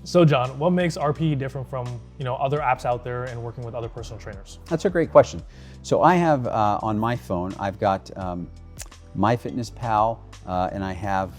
So John, what makes RPE different from other apps out there and working with other personal trainers? That's a great question. So I have on my phone, I've got MyFitnessPal and I have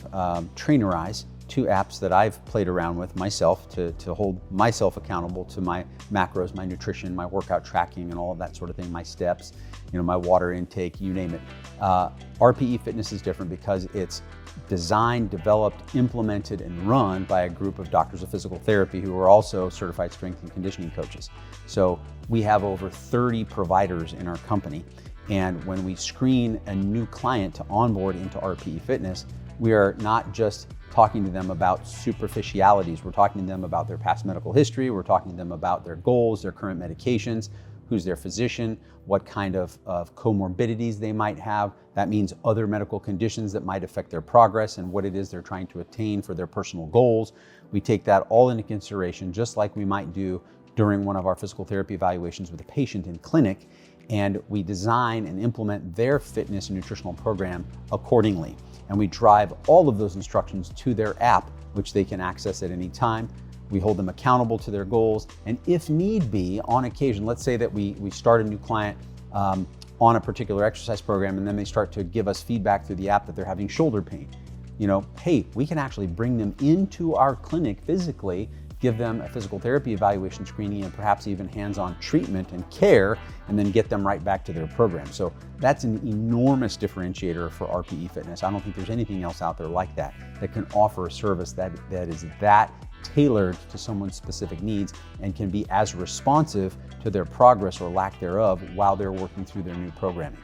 Trainerize, two apps that I've played around with myself to hold myself accountable to my macros, my nutrition, my workout tracking and all of that sort of thing, my steps, my water intake, you name it. RPE Fitness is different because it's designed, developed, implemented, and run by a group of doctors of physical therapy who are also certified strength and conditioning coaches. So we have over 30 providers in our company. And when we screen a new client to onboard into RPE Fitness, we are not just talking to them about superficialities. We're talking to them about their past medical history. We're talking to them about their goals, their current medications, who's their physician, what kind of comorbidities they might have. That means other medical conditions that might affect their progress and what it is they're trying to attain for their personal goals. We take that all into consideration, just like we might do during one of our physical therapy evaluations with a patient in clinic, and we design and implement their fitness and nutritional program accordingly. And we drive all of those instructions to their app, which they can access at any time. We hold them accountable to their goals. And if need be, on occasion, let's say that we start a new client on a particular exercise program, and then they start to give us feedback through the app that they're having shoulder pain. Hey, we can actually bring them into our clinic physically, give them a physical therapy evaluation screening, and perhaps even hands-on treatment and care, and then get them right back to their program. So that's an enormous differentiator for RPE Fitness. I don't think there's anything else out there like that can offer a service that is that tailored to someone's specific needs and can be as responsive to their progress or lack thereof while they're working through their new programming.